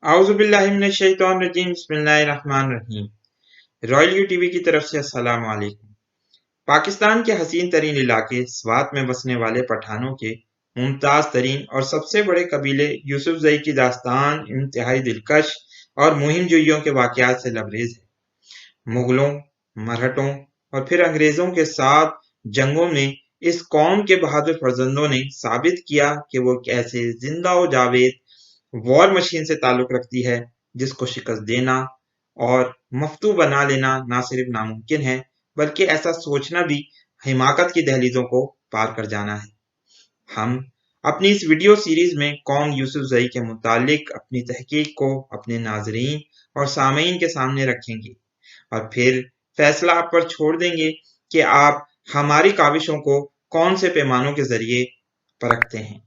आऊज़ुबिल्लाहिमिनश्शैतानिर्रजीम बिस्मिल्लाहिर्रहमानिर्रहीम। Royal you TV की तरफ से अस्सलाम वालेकुम। पाकिस्तान के हसीन तरीन इलाके स्वात में बसने वाले पठानों के मुमताज तरीन और सबसे बड़े कबीले यूसुफजई की दास्तान इंतहाई दिलकश और मुहिम जुइयों के वाकयात से लबरेज है। मुगलों, मरहटों और फिर अंग्रेजों के साथ जंगों में इस कौम के बहादुर फर्जंदों ने साबित किया कि वो कैसे जिंदा व जावेद वॉर मशीन से ताल्लुक रखती है, जिसको शिकस्त देना और मफ्तू बना लेना ना सिर्फ नामुमकिन है बल्कि ऐसा सोचना भी हिमाकत की दहलीजों को पार कर जाना है। हम अपनी इस वीडियो सीरीज में कौम यूसुफजई के मुतालिक अपनी तहकीक को अपने नाजरीन और सामीन के सामने रखेंगे और फिर फैसला आप पर छोड़ देंगे कि आप हमारी काविशों को कौन से पैमानों के जरिए परखते हैं।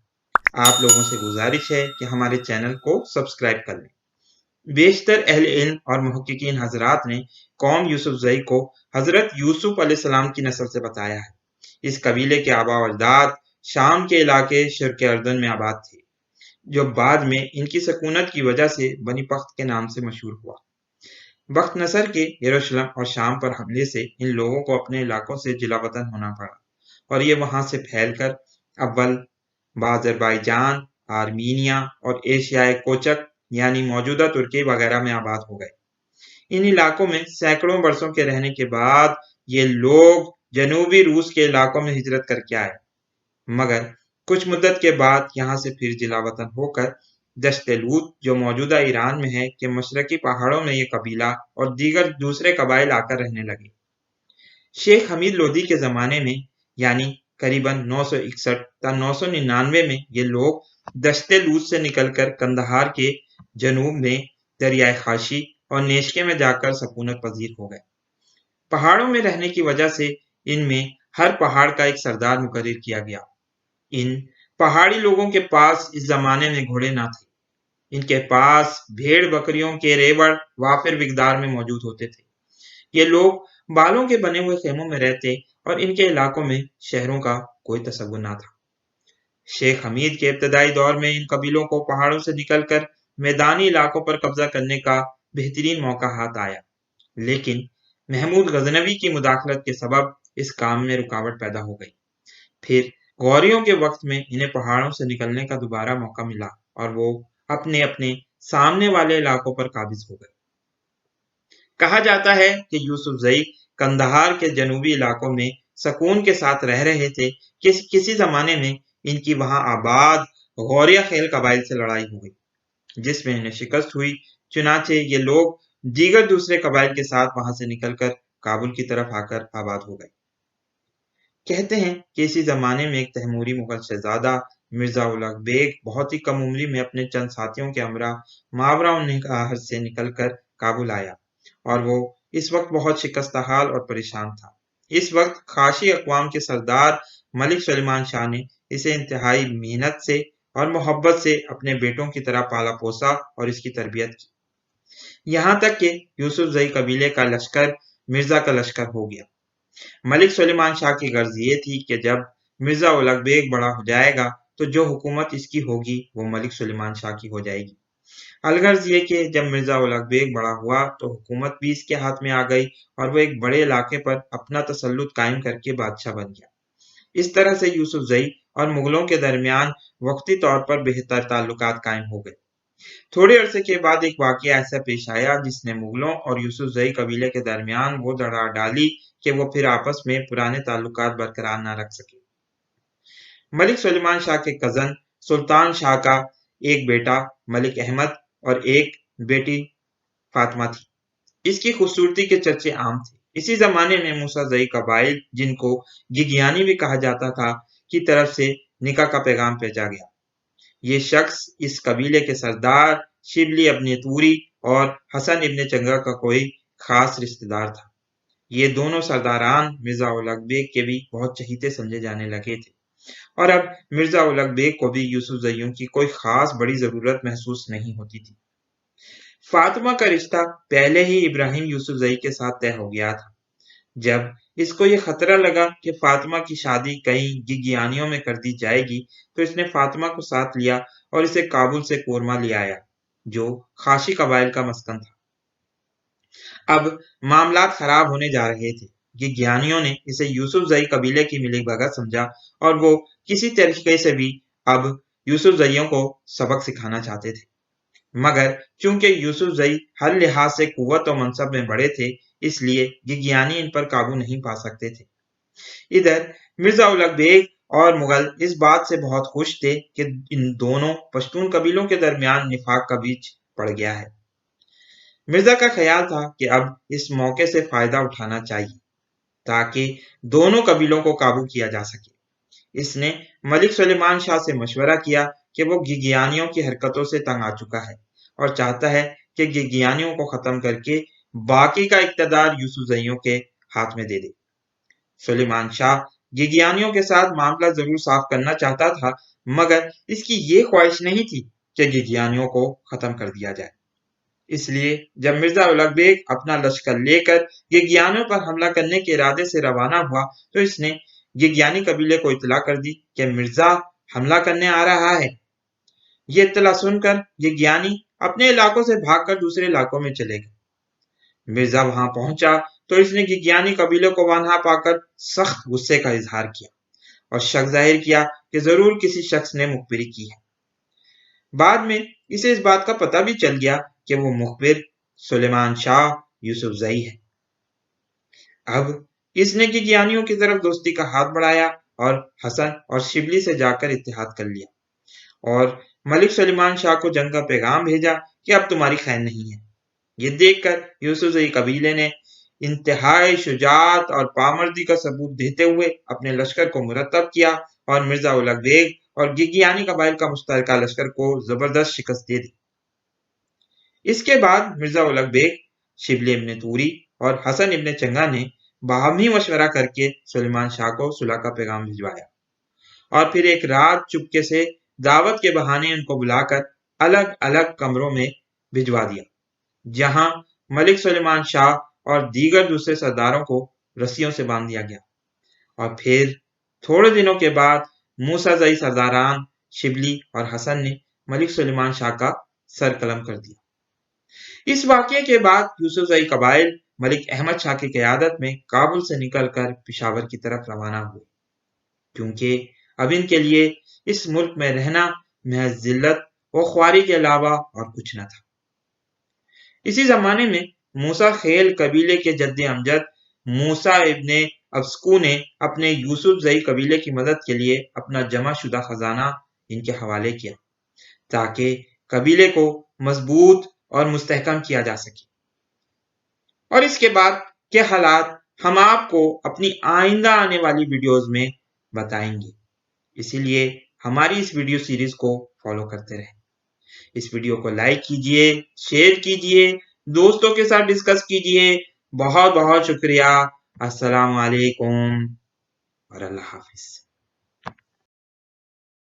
आप लोगों से गुजारिश है कि हमारे चैनल को सब्सक्राइब कर लें। बेशतर अहले इल्म और मुहक्किकीन हजरात ने कौम यूसुफजई को हजरत यूसुफ अलैहिस्सलाम की नस्ल से बताया है। इस कबीले के आबा व अजदाद शाम के इलाके शिर्क अर्दन में आबाद थे, जो बाद में इनकी सकूनत की वजह से बनी पख्त के नाम से मशहूर हुआ। बख्त नसर के यरूशलेम और शाम पर हमले से इन लोगों को अपने इलाकों से जिलावतन होना पड़ा और ये वहां से फैलकर अव्वल अज़रबैजान, आर्मीनिया और एशियाई कोचक यानी मौजूदा तुर्की वगैरह में आबाद हो गए। इन इलाकों में सैकड़ों बरसों के रहने के बाद ये लोग जनूबी रूस के इलाकों में हिजरत करके आए, मगर कुछ मुद्दत के बाद यहाँ से फिर जिलावतन होकर दश्त-ए-लूत जो मौजूदा ईरान में है के मशरकी पहाड़ों में ये कबीला और दीगर दूसरे कबाइल आकर रहने लगे। शेख हमीद लोदी के जमाने में यानी करीबन 961 या 999 में ये लोग दश्त-ए-लूत से निकलकर कंदहार के जनूब में दरियाए खाशी और नेशके में जाकर सकूनत पजीर हो गए। पहाड़ों में रहने की वजह से इनमें हर पहाड़ का एक सरदार मुकर्रर किया गया। इन पहाड़ी लोगों के पास इस जमाने में घोड़े ना थे। इनके पास भेड़ बकरियों के रेवड़ वाफिर मिकदार में मौजूद होते थे। ये लोग बालों के बने हुए खेमों में रहते और इनके इलाकों में शहरों का कोई तसव्वुर ना था। शेख हमीद के इब्तदाई दौर में इन कबीलों को पहाड़ों से निकलकर मैदानी इलाकों पर कब्जा करने का बेहतरीन मौका हाथ आया, लेकिन महमूद गजनवी की मुदाखलत के सबब इस काम में रुकावट पैदा हो गई। फिर गौरियों के वक्त में इन्हें पहाड़ों से निकलने का दोबारा मौका मिला और वो अपने अपने सामने वाले इलाकों पर काबिज हो गए। कहा जाता है कि यूसुफजई कंदहार के जनूबी इलाकों में सकून के साथ रह रहे थे कि किसी जमाने में इनकी वहां आबाद गौरिया खेल कबाइल से लड़ाई हो गई, जिसमें इन्हें शिकस्त हुई। चुनाचे ये लोग दीगर दूसरे कबाइल के साथ वहां से निकलकर काबुल की तरफ आकर आबाद हो गए। कहते हैं कि इसी जमाने में एक तैमूरी मुगल शहजादा मिर्जा उलग बेग बहुत ही कम उम्री में अपने चंद साथियों के हमरा मावरा निकाह से निकलकर काबुल आया और वो इस वक्त बहुत शिकस्त हाल और परेशान था। इस वक्त खाशी अकवाम के सरदार मलिक सुलेमान शाह ने इसे इंतहाई मेहनत से और मोहब्बत से अपने बेटों की तरह पाला पोसा और इसकी तरबियत की। यहाँ तक कि यूसुफजई कबीले का लश्कर मिर्जा का लश्कर हो गया। मलिक सुलेमान शाह की गर्ज ये थी कि जब मिर्जा उलग बेग बड़ा हो जाएगा तो जो हुकूमत इसकी होगी वो मलिक सुलेमान शाह की हो जाएगी। अलगर्ज ये कि जब मिर्जा उलग बेग बड़ा हुआ तो हुकूमत भी इसके हाथ में आ गई और वो एक बड़े इलाके पर अपना तसल्लुत कायम करके बादशाह बन गया। इस तरह से यूसुफजई और मुगलों के दरमियान वक्ती तौर पर बेहतर ताल्लुकात कायम हो गए। थोड़े अरसे के बाद एक वाकया ऐसा पेश आया जिसने मुगलों और यूसुफजई कबीले के दरमियान वो दरार डाली कि वो फिर आपस में पुराने ताल्लुकात बरकरार न रख सके। मलिक सुलेमान शाह के कजन सुल्तान शाह का एक बेटा मलिक अहमद और एक बेटी फातिमा थी। इसकी खूबसूरती के चर्चे आम थे। इसी जमाने में मूसाजई कबाइल, जिनको गिगियानी भी कहा जाता था, की तरफ से निकाह का पैगाम भेजा गया। ये शख्स इस कबीले के सरदार शिबली इब्न तूरी और हसन इब्न चंगा का कोई खास रिश्तेदार था। ये दोनों सरदारान मिर्जा उलग बेग के भी बहुत चहीते समझे जाने लगे थे और अब मिर्जा उलग बेग को भी यूसुफजइयों की कोई खास बड़ी जरूरत महसूस नहीं होती थी। फातिमा का रिश्ता पहले ही इब्राहिम यूसुफजई के साथ तय हो गया था। जब इसको ये खतरा लगा कि फातिमा की शादी कहीं गिगियानियों में कर दी जाएगी तो इसने फातिमा को साथ लिया और इसे काबुल से कोरमा ले आया। जो खाशी कबाइल का मस्कन था। अब मामलात खराब होने जा रहे थे। विज्ञानियों ने इसे यूसुफजई कबीले की मिलीभगत समझा और वो किसी तरीके से भी अब यूसुफजइयों को सबक सिखाना चाहते थे। मगर चूंकि यूसुफजई हर लिहाज से कुव्वत और मनसब में बड़े थे, इसलिए विज्ञानी इन पर काबू नहीं पा सकते थे। इधर मिर्जा उलग बेग और मुगल इस बात से बहुत खुश थे कि इन दोनों पश्तून कबीलों के दरमियान निफाक का बीज पड़ गया है। मिर्जा का ख्याल था कि अब इस मौके से फायदा उठाना चाहिए ताकि दोनों कबीलों को काबू किया जा सके। इसने मलिक सुलेमान शाह से मशवरा किया कि वो गिगियानियों की हरकतों से तंग आ चुका है और चाहता है कि गिगियानियों को खत्म करके बाकी का इक्तदार यूसुफजइयों के हाथ में दे दे। सुलेमान शाह गिगियानियों के साथ मामला जरूर साफ करना चाहता था, मगर इसकी ये ख्वाहिश नहीं थी कि गिगियानियों को खत्म कर दिया जाए। इसलिए जब मिर्जा उलग बेग अपना लश्कर लेकर गिगियानियों पर हमला करने के इरादे से रवाना हुआ, तो इसने गिगियानी कबीले को इत्तला कर दी कि मिर्जा हमला करने आ रहा है। ये इत्तला सुनकर गिगियानी अपने इलाकों से भागकर दूसरे इलाकों में चले गए। मिर्जा वहां पहुंचा तो इसने गिगियानी कबीले को वहां पाकर सख्त गुस्से का इजहार किया और शक जाहिर किया कि जरूर किसी शख्स ने मुखबिरी की है। बाद में इसे इस बात का पता भी चल गया कि वो मुखबिर सुलेमान शाह यूसुफजई है। अब इसने गिगियानियों की तरफ दोस्ती का हाथ बढ़ाया और हसन और शिबली से जाकर इत्तेहाद कर लिया और मलिक सुलेमान शाह को जंग का पैगाम भेजा कि अब तुम्हारी खैर नहीं है। ये देखकर यूसुफजई कबीले ने इंतहाई शुजात और पामर्दी का सबूत देते हुए अपने लश्कर को मुरतब किया और मिर्जा उलग बेग और गिगियानी कबाइल का मुश्तरका लश्कर को जबरदस्त शिकस्त दे दी। इसके बाद मिर्जा उलग बेग, शिबली इब्न तूरी और हसन इब्न चंगा ने बाहमी मशवरा करके सुलेमान शाह को सुलह का पैगाम भिजवाया और फिर एक रात चुपके से दावत के बहाने उनको बुलाकर अलग अलग कमरों में भिजवा दिया, जहां मलिक सुलेमान शाह और दीगर दूसरे सरदारों को रस्सियों से बांध दिया गया। और फिर थोड़े दिनों के बाद मूसाजई सरदारान शिबली और हसन ने मलिक सुलेमान शाह का सर कलम कर दिया। इस वाकये के बाद यूसुफजई कबाइल मलिक अहमद शाह की क़यादत में काबुल से निकलकर पिशावर की तरफ रवाना हुए, क्योंकि अब इनके लिए इस मुल्क में रहना महज जिल्लत व ख्वारी के अलावा और कुछ न था। इसी जमाने में मूसा खेल कबीले के जद्दे अमजद मूसा इब्ने अब्सकू ने अपने यूसुफजई कबीले की मदद के लिए अपना जमा शुदा खजाना इनके हवाले किया ताकि कबीले को मजबूत और मुस्तहकम किया जा सके। और इसके बाद के हालात हम आपको अपनी आइंदा आने वाली वीडियोस में बताएंगे, इसीलिए हमारी इस वीडियो सीरीज को फॉलो करते रहें। इस वीडियो को लाइक कीजिए, शेयर कीजिए, दोस्तों के साथ डिस्कस कीजिए। बहुत बहुत शुक्रिया। अस्सलाम वालेकुम और अल्लाह हाफिज।